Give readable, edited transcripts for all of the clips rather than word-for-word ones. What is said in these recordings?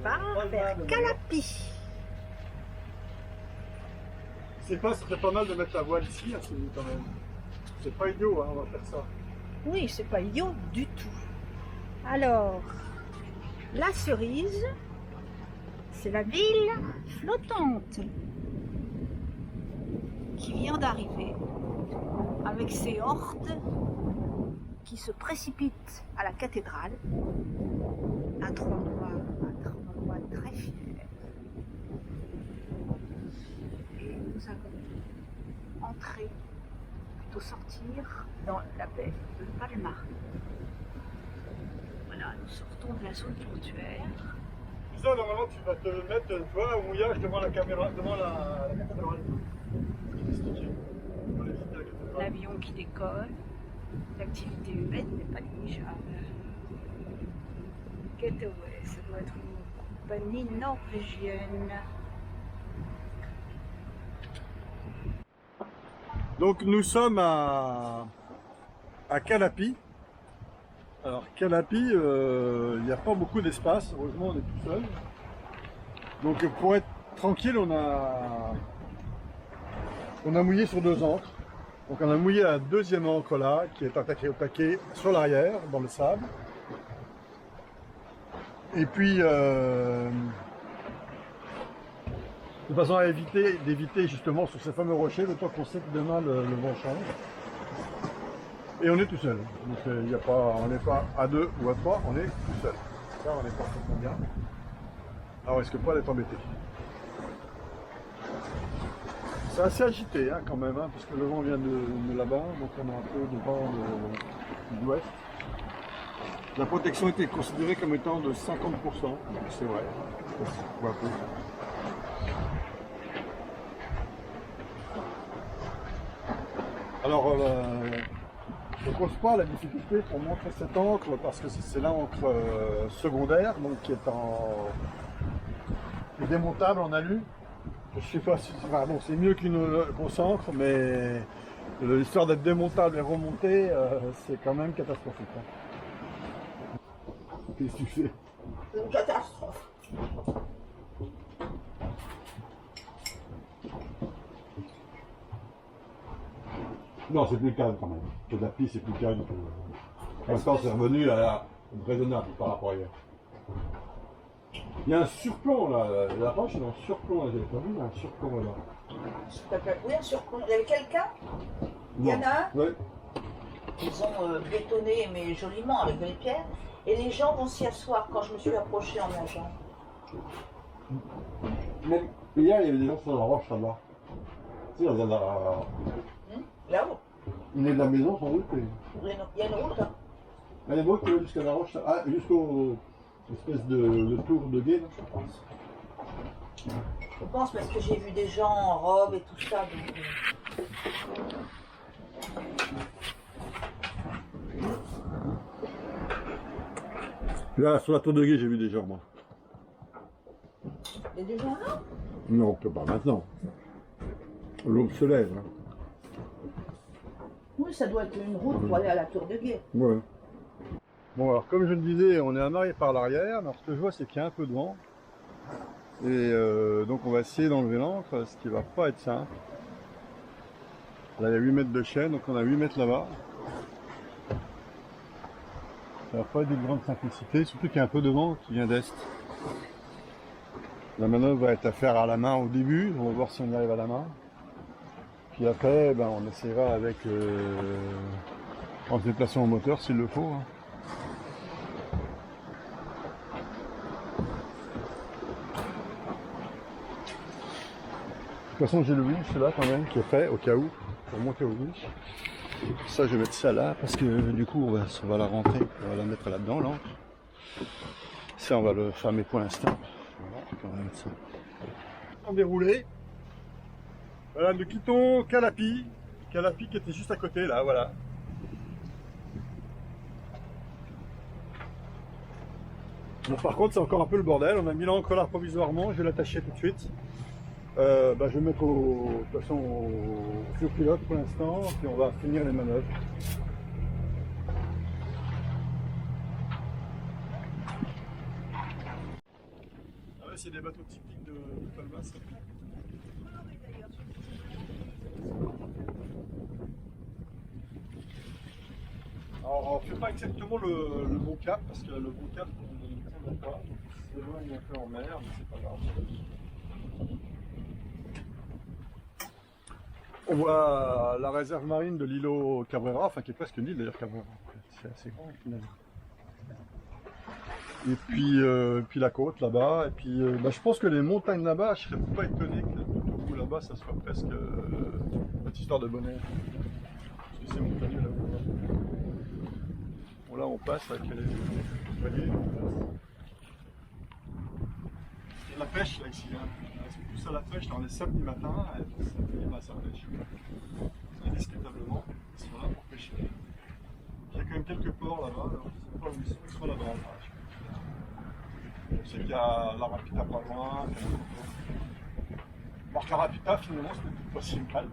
départ vers Calapi. C'est pas, ce serait pas mal de mettre la voile ici, hein, quand même. C'est pas idiot, hein, on va faire ça. Oui, c'est pas idiot du tout. Alors, la Cerise, c'est la ville flottante qui vient d'arriver avec ses hordes qui se précipitent à la cathédrale, un endroit très fier. Et nous allons entrer, plutôt sortir, dans la baie de Palma. Voilà, nous sortons de la zone portuaire. Ça, normalement, tu vas te mettre, tu vois, au mouillage devant la caméra, devant la cathédrale. L'avion qui décolle, l'activité humaine n'est pas négligeable. Getaway, ça doit être une compagnie norvégienne. Donc nous sommes à Calapi. Alors Calapi, il n'y a pas beaucoup d'espace, heureusement on est tout seul. Donc pour être tranquille, on a mouillé sur 2 ancres. Donc on a mouillé la deuxième ancre là, qui est attaquée au taquet sur l'arrière, dans le sable. Et puis, de façon à d'éviter justement sur ces fameux rochers, le temps qu'on sait que demain le vent change. Et on est tout seul. Donc on n'est pas à 2 ou à 3, on est tout seul. Ça, on est parfaitement bien. Alors on risque pas d'être embêté. C'est assez agité hein, quand même, hein, parce que le vent vient de là-bas, donc on a un peu de vent de l'ouest. La protection était considérée comme étant de 50%, c'est vrai, un peu. Alors, je ne pose pas la difficulté pour montrer cette encre, parce que c'est l'encre secondaire, donc qui est démontable en alu. Je sais pas si bon, c'est mieux qu'une grosse encre, mais l'histoire d'être démontable et remontée, c'est quand même catastrophique. Hein. Qu'est-ce que tu fais? C'est une catastrophe. Non, c'est plus calme quand même. Que la piste, c'est plus calme. Pour l'instant, c'est revenu à la raisonnable par rapport à hier. Il y a un surplomb là, la roche est en surplomb, là, j'avais pas vu, il y a un surplomb là. Oui, un surplomb. Il y avait quelqu'un? Il y en a un? Oui. Ils ont bétonné, mais joliment, avec des pierres. Et les gens vont s'y asseoir quand je me suis approchée en nageant. Même hier, il y avait des gens sur la roche là-bas. Tu sais, Là-haut. Il est de la maison sans doute. Il y a une route. Hein. Elle est beau qui va jusqu'à la roche, ah, jusqu'au espèce de tour de guet, là, je pense. Je pense parce que j'ai vu des gens en robe et tout ça. Donc... Là, sur la tour de guet, j'ai vu des gens, moi. Il y a des gens là? Non, pas maintenant. L'aube se lève. Hein. Oui, ça doit être une route pour aller à la tour de guet. Ouais. Bon, alors comme je le disais, on est amarré par l'arrière. Alors ce que je vois, c'est qu'il y a un peu de vent. Et donc on va essayer d'enlever l'ancre, ce qui va pas être simple. Là, il y a 8 mètres de chaîne, donc on a 8 mètres là-bas. Ça va pas être d'une grande simplicité, surtout qu'il y a un peu de vent qui vient d'est. La manœuvre va être à faire à la main au début, on va voir si on y arrive à la main. Puis après, ben, on essaiera avec en se déplaçant au moteur s'il le faut. Hein. De toute façon, j'ai le winch là quand même qui est fait au cas où pour monter au winch. Ça, je vais mettre ça là parce que du coup, on va la rentrer, on va la mettre là-dedans, l'encre. Ça, on va le fermer pour l'instant. Voilà, on va mettre ça. On déroulé. Voilà, nous quittons Calapi. Calapi qui était juste à côté là, voilà. Bon, par contre, c'est encore un peu le bordel. On a mis l'ancre là provisoirement. Je vais l'attacher tout de suite. Je vais mettre de toute façon sur pilote pour l'instant, puis on va finir les manœuvres. Ouais, c'est des bateaux typiques de Palma. Ça. Alors, on ne fait pas exactement le bon cap, parce que le bon cap, on ne le connaît pas. C'est loin un peu en mer, mais c'est pas grave. On voit la réserve marine de l'îlot Cabrera, enfin qui est presque une île d'ailleurs, Cabrera. C'est assez grand finalement. Et puis la côte là-bas, et puis je pense que les montagnes là-bas, je serais pas étonné que tout au bout là-bas, ça soit presque cette histoire de bonheur. Parce que c'est montagneux là-bas. Bon là on passe avec les voiliers. Il y a de la pêche là ici, hein. C'est plus à la pêche, là on est samedi matin, et samedi ça pêche. Indiscutablement, ils sont là pour pêcher. Il y a quand même quelques ports là-bas, alors je ne sais pas où ils sont, ils sont là-bas. Je sais qu'il y a la Rapita pas loin. Alors que la Rapita finalement c'était pas si mal.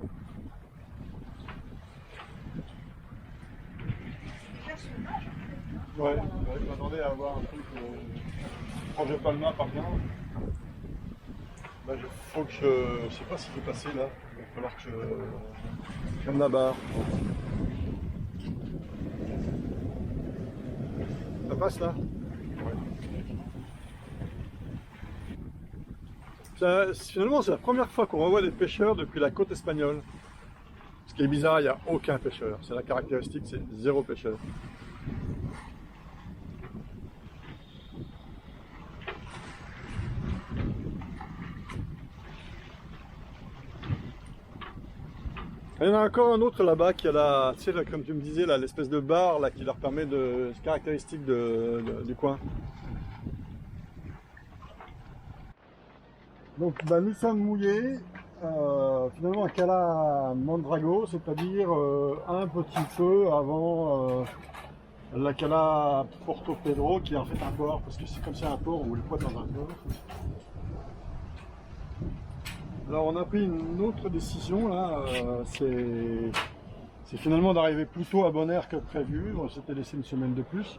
Ouais, je m'attendais à avoir un truc projet Palma par bien. Là, il faut que je sais pas si je vais passer là. Il va falloir que je prenne la barre. Ça passe là? Ouais. Finalement, c'est la première fois qu'on revoit des pêcheurs depuis la côte espagnole. Ce qui est bizarre, il n'y a aucun pêcheur. C'est la caractéristique, c'est zéro pêcheur. Il y en a encore un autre là-bas qui a la, tu sais, comme tu me disais, l'espèce de bar là, qui leur permet de caractéristique du coin. Donc nous sommes mouillés, finalement à Cala Mondrago, c'est-à-dire un petit peu avant la Cala Porto Pedro, qui est en fait un port, parce que c'est comme c'est un port où les poids dans un port. Alors on a pris une autre décision là, c'est finalement d'arriver plus tôt à Bonaire que prévu. On s'était laissé une semaine de plus.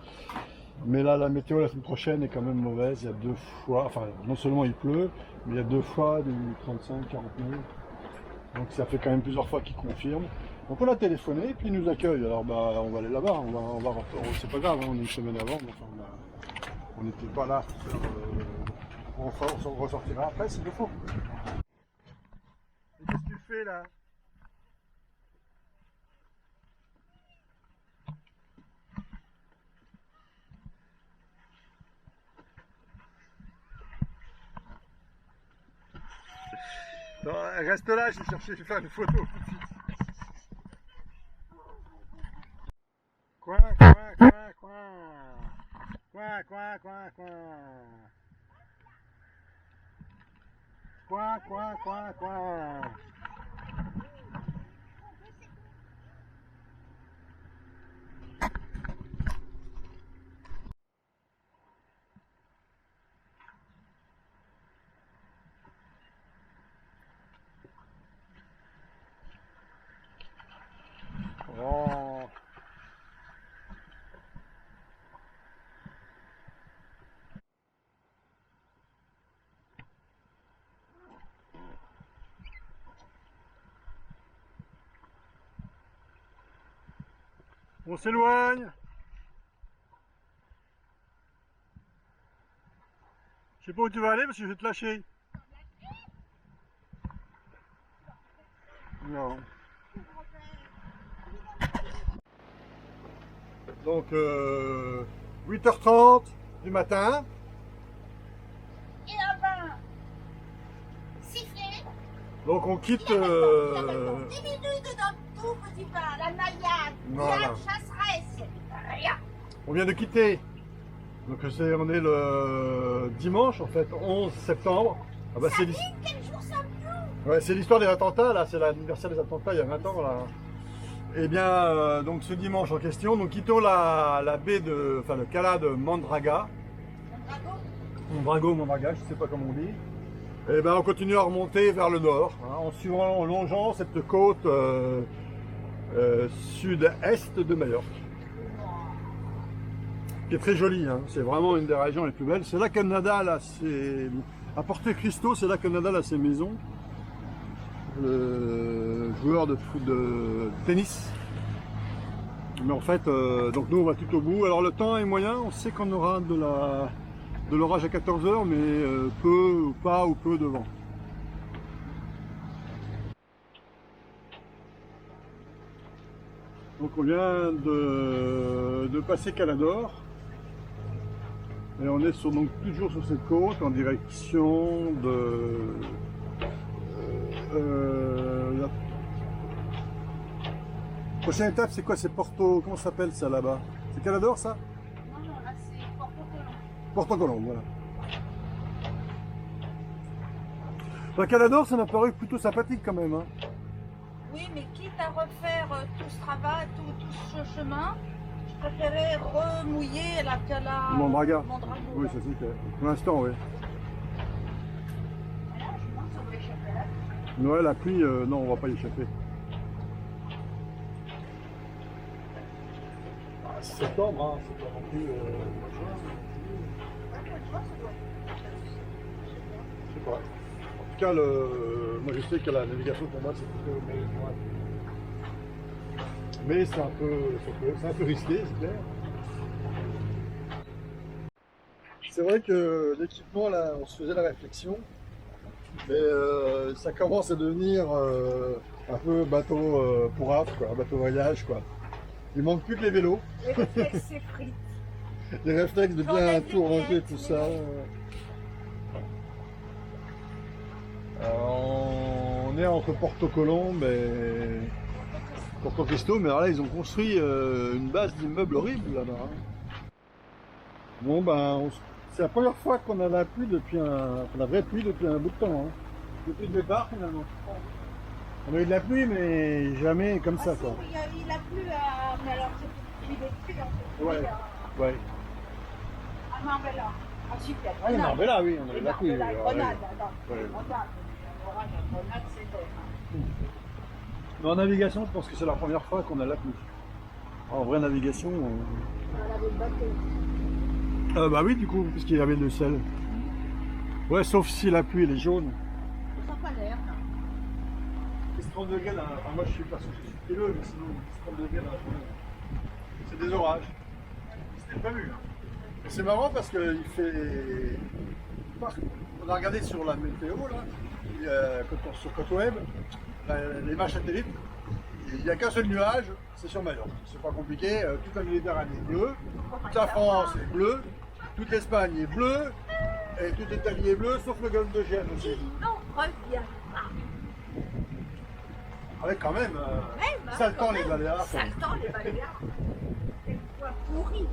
Mais là la météo la semaine prochaine est quand même mauvaise, il y a 2 fois, enfin non seulement il pleut, mais il y a 2 fois du 35-40 minutes. Donc ça fait quand même plusieurs fois qu'ils confirment. Donc on a téléphoné et puis ils nous accueillent. Alors on va aller là-bas, c'est pas grave, hein, on est une semaine avant, mais enfin, on n'était pas là. On ressortira après s'il le faut. Qu'est-ce que tu fais là? Non, reste là, je vais faire une photo tout de suite. Coin, coin, coin, coin. Coin, coin, coin, coin. Coin, coin, coin, coin. Oh. On s'éloigne. Je sais pas où tu vas aller parce que je vais te lâcher. Non. Donc 8h30 du matin. Et là-bas, siffler. Donc on quitte. 10 minutes dans tout petit pas, la naïade, Voilà. la chasseresse, rien. On vient de quitter. Donc on est le dimanche en fait, 11 septembre. Ah bah, Quel jour ça pleut? ouais, c'est l'histoire des attentats là, c'est l'anniversaire des attentats il y a 20 ans là. Et bien donc ce dimanche en question, nous quittons la baie de, enfin le Cala de Mondraga. Mondraga, je sais pas comment on dit. Et ben on continue à remonter vers le nord, hein, en longeant cette côte sud-est de Majorque. Qui est très jolie, hein. C'est vraiment une des régions les plus belles. C'est là qu'Annada, là, À Porto Cristo, c'est là que Nadal a ses maisons. Le joueur de tennis. Mais en fait, donc nous on va tout au bout. Alors le temps est moyen, on sait qu'on aura de l'orage à 14 h, mais peu ou pas ou peu de vent. Donc on vient de passer Calador. Et on est donc toujours sur cette côte en direction de la prochaine étape. C'est quoi? C'est Porto, comment ça s'appelle ça là-bas? C'est Calador ça? Non, non, là c'est Porto Colombo. Porto Colombo, voilà. La Calador, ça m'a paru plutôt sympathique quand même. Hein. Oui, mais quitte à refaire tout ce travail, tout ce chemin, je préférais remouiller la Cala. Mondraga. Mondrago, Oui, là. ça c'est clair. Pour l'instant, oui. Là, je pense qu'on va échapper à la pluie. Noël, la pluie, non, on va pas y échapper. C'est septembre, hein, c'est pas non plus. Je sais pas. En tout cas, moi je sais que la navigation pour moi c'est plutôt mai-juin. Mais c'est un peu risqué, c'est clair. C'est vrai que l'équipement, là, on se faisait la réflexion, mais ça commence à devenir un peu bateau pour âpre, quoi, bateau voyage, quoi. Il manque plus que les vélos, Les réflexes s'effritent. les réflexes de bien tout ranger, tout ça. On est entre Porto Colombo et Porto Cristo, mais alors là ils ont construit une base d'immeubles horrible là-bas. Hein. Bon ben, c'est la première fois qu'on a la pluie depuis la vraie pluie depuis un bout de temps. Hein. Depuis le départ finalement. On a eu de la pluie mais jamais comme ça quoi. Si, il a plu à. Mais alors, c'est pluie des pluies en fait. Ouais. Ouais. À Marbella. Ensuite, il y a Ah, Grenade. Marbella, oui, on a eu de la Et pluie. Marbella, Ouais. Grenade, attends. Ouais. Grenade. L'orage à Grenade, c'est vrai. Mais en navigation, je pense que c'est la première fois qu'on a la pluie. En vraie navigation. On avait le bateau. Bah oui, du coup, puisqu'il y avait le sel. Ouais, sauf si la pluie elle est jaune. Ça sent pas l'air. C'est 30 degrés là. Enfin, moi je suis pas sûr que je suis frileux, mais sinon c'est 30 degrés là. C'est des orages. C'était prévu. Hein. Et c'est marrant parce qu'il fait. On a regardé sur la météo là, sur Cotweb, les images satellites. Il n'y a qu'un seul nuage, c'est sur Majorque. C'est pas compliqué, toute la Méditerranée est bleue, toute la France est bleue, toute l'Espagne est bleue, et toute l'Italie est bleue, sauf le golfe de Gênes aussi. Non, reviens pas. Avec quand même, Même, sale temps quand les même. Baléares. Sale temps les Baléares. C'est quoi pourri.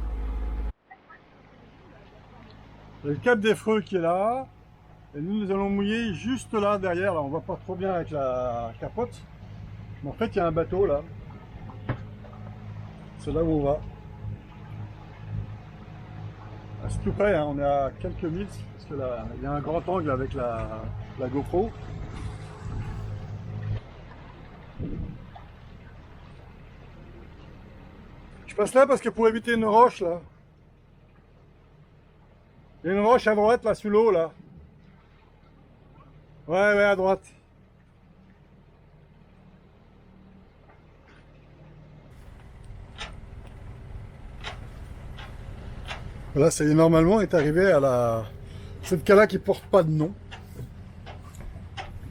Le Cap des Freux qui est là, et nous allons mouiller juste là derrière. Là, on voit pas trop bien avec la capote, mais en fait il y a un bateau là. C'est là où on va. Ah, c'est tout près, hein, on est à quelques milles, parce que là, il y a un grand angle avec la GoPro. Je passe là parce que pour éviter une roche là. Il y a une roche à droite là sous l'eau là. Ouais, à droite. Voilà, ça y est, normalement on est arrivé à cette cala qui porte pas de nom.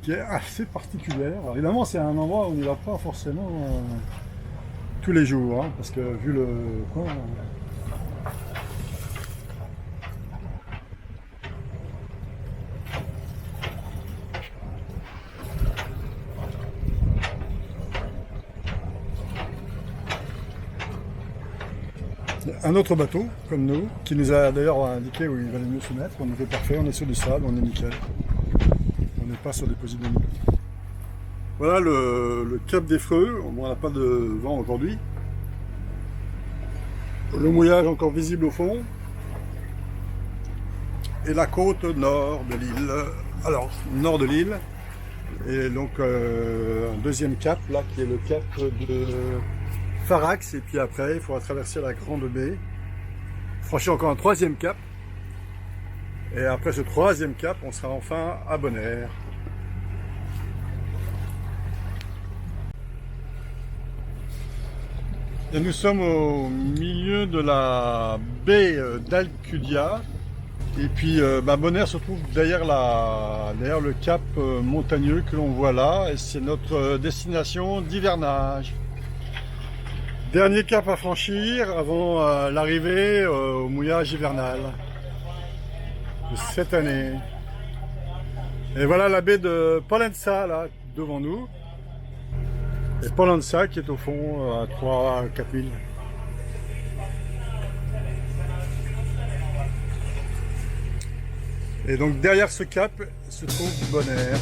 Qui est assez particulière. Alors, évidemment c'est un endroit où on n'y va pas forcément tous les jours, hein, parce que vu le coin. Un autre bateau, comme nous, qui nous a d'ailleurs indiqué où il valait mieux se mettre. On était parfait, on est sur du sable, on est nickel. On n'est pas sur des positions. Voilà le Cap des Freux. On n'a pas de vent aujourd'hui. Le mouillage encore visible au fond. Et la côte nord de l'île. Alors, nord de l'île. Et donc un deuxième cap là qui est le cap de Farax, et puis après il faudra traverser la grande baie, franchir encore un troisième cap, Et après ce troisième cap, on sera enfin à Bonaire. Et nous sommes au milieu de la baie d'Alcudia. Et puis Bonaire se trouve derrière le cap montagneux que l'on voit là. Et c'est notre destination d'hivernage. Dernier cap à franchir avant l'arrivée au mouillage hivernal de cette année. Et voilà la baie de Pollença là devant nous. Et Pollença qui est au fond à 3-4 milles. Et donc derrière ce cap se trouve Bonaire.